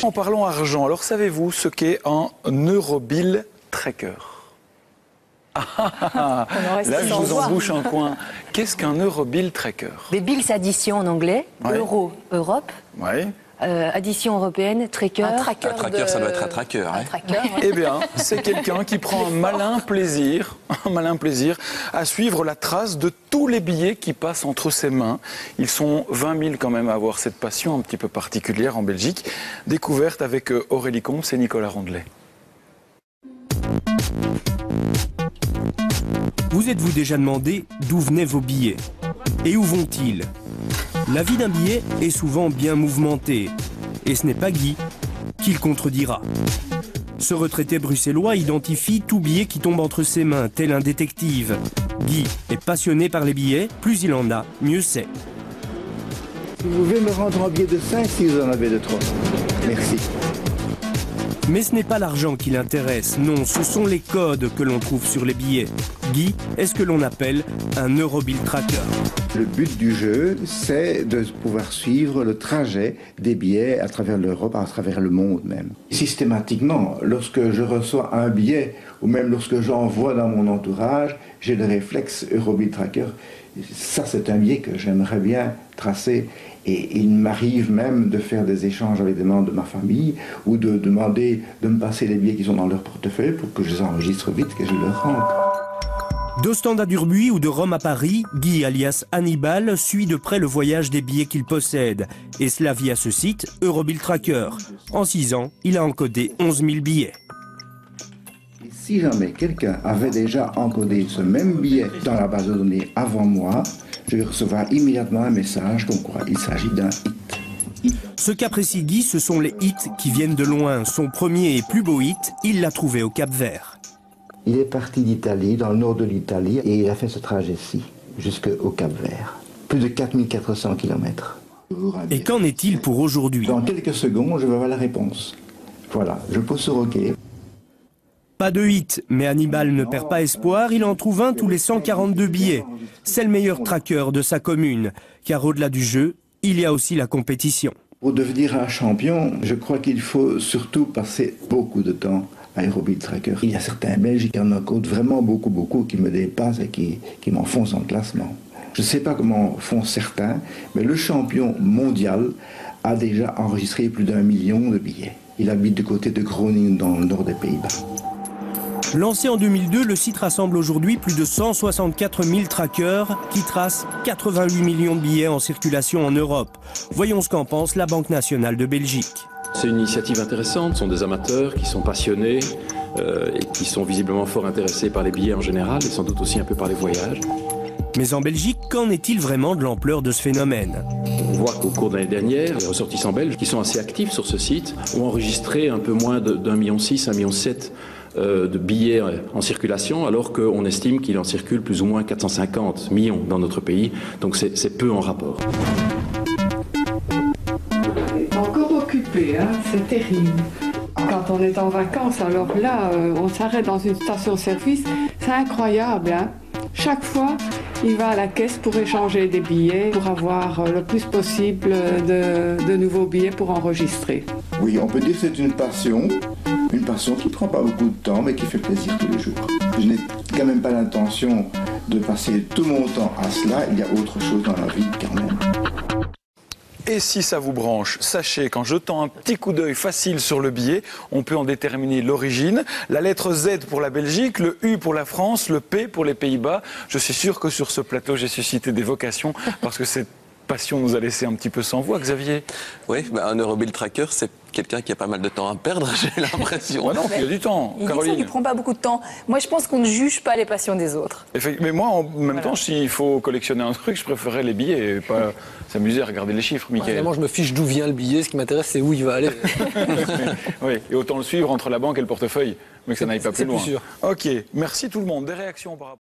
En parlant argent, alors savez-vous ce qu'est un Eurobill Tracker? Là, je vous embouche un coin. Qu'est-ce qu'un Eurobill Tracker? Des bills, c'est addition en anglais. Ouais. Euro, Europe. Oui. Addition européenne, tracker. Un tracker, ça doit être un tracker. Un tracker, ouais. Eh bien, c'est quelqu'un qui prend un malin plaisir à suivre la trace de tous les billets qui passent entre ses mains. Ils sont 20 000 quand même à avoir cette passion un petit peu particulière en Belgique. Découverte avec Aurélie Combes et Nicolas Rondelet. Vous êtes-vous déjà demandé d'où venaient vos billets? Et où vont-ils? La vie d'un billet est souvent bien mouvementée. Et ce n'est pas Guy qui le contredira. Ce retraité bruxellois identifie tout billet qui tombe entre ses mains, tel un détective. Guy est passionné par les billets, plus il en a, mieux c'est. Vous pouvez me rendre un billet de 5 si vous en avez de trop. Merci. Mais ce n'est pas l'argent qui l'intéresse, non, ce sont les codes que l'on trouve sur les billets. Guy est ce que l'on appelle un Eurobill Tracker. Le but du jeu, c'est de pouvoir suivre le trajet des billets à travers l'Europe, à travers le monde même. Systématiquement, lorsque je reçois un billet, ou même lorsque j'en vois dans mon entourage, j'ai le réflexe Eurobill Tracker. Ça, c'est un billet que j'aimerais bien tracer. Et il m'arrive même de faire des échanges avec des membres de ma famille ou de demander de me passer les billets qui sont dans leur portefeuille pour que je les enregistre vite, que je leur rende. D'Ostende à Durbuy ou de Rome à Paris, Guy alias Hannibal suit de près le voyage des billets qu'il possède. Et cela via ce site Eurobill Tracker. En 6 ans, il a encodé 11 000 billets. Et si jamais quelqu'un avait déjà encodé ce même billet dans la base de données avant moi, je vais recevoir immédiatement un message comme quoi il s'agit d'un hit. Ce qu'apprécie Guy, ce sont les hits qui viennent de loin. Son premier et plus beau hit, il l'a trouvé au Cap-Vert. Il est parti d'Italie, dans le nord de l'Italie, et il a fait ce trajet-ci, jusqu'au Cap-Vert. Plus de 4400 km. Et qu'en est-il pour aujourd'hui? Dans quelques secondes, je vais avoir la réponse. Voilà, je pose sur OK. Pas de hit, mais Hannibal ne perd pas espoir, il en trouve un tous les 142 billets. C'est le meilleur tracker de sa commune, car au-delà du jeu, il y a aussi la compétition. Pour devenir un champion, je crois qu'il faut surtout passer beaucoup de temps à Eurobill Tracker. Il y a certains Belges qui en encodent vraiment beaucoup, qui me dépassent et qui m'enfoncent dans le classement. Je ne sais pas comment font certains, mais le champion mondial a déjà enregistré plus d'1 million de billets. Il habite du côté de Groningen, dans le nord des Pays-Bas. Lancé en 2002, le site rassemble aujourd'hui plus de 164 000 trackers qui tracent 88 millions de billets en circulation en Europe. Voyons ce qu'en pense la Banque nationale de Belgique. C'est une initiative intéressante, ce sont des amateurs qui sont passionnés et qui sont visiblement fort intéressés par les billets en général et sans doute aussi un peu par les voyages. Mais en Belgique, qu'en est-il vraiment de l'ampleur de ce phénomène? On voit qu'au cours de l'année dernière, les ressortissants belges qui sont assez actifs sur ce site ont enregistré un peu moins d'1,6 million, 1,7 million de billets en circulation, alors qu'on estime qu'il en circule plus ou moins 450 millions dans notre pays, donc c'est peu en rapport. On est encore occupé, hein, c'est terrible. Quand on est en vacances, alors là, on s'arrête dans une station-service, c'est incroyable, hein. Chaque fois, il va à la caisse pour échanger des billets, pour avoir le plus possible de nouveaux billets pour enregistrer. Oui, on peut dire que c'est une passion qui ne prend pas beaucoup de temps, mais qui fait plaisir tous les jours. Je n'ai quand même pas l'intention de passer tout mon temps à cela, il y a autre chose dans la vie quand même. Et si ça vous branche, sachez qu'en jetant un petit coup d'œil facile sur le billet, on peut en déterminer l'origine. La lettre Z pour la Belgique, le U pour la France, le P pour les Pays-Bas. Je suis sûr que sur ce plateau, j'ai suscité des vocations parce que cette passion nous a laissé un petit peu sans voix, Xavier. Oui, un Eurobill Tracker, c'est quelqu'un qui a pas mal de temps à perdre, j'ai l'impression. Ouais, non, il y a du temps. Il Caroline. dit ça, il prend pas beaucoup de temps. Moi, je pense qu'on ne juge pas les passions des autres. Mais moi, en même temps, s'il faut collectionner un truc, je préférerais les billets et pas s'amuser à regarder les chiffres, Mickaël. Évidemment, je me fiche d'où vient le billet. Ce qui m'intéresse, c'est où il va aller. Oui, et autant le suivre entre la banque et le portefeuille, mais que ça n'aille pas plus loin. Plus sûr. Ok, merci tout le monde. Des réactions par rapport...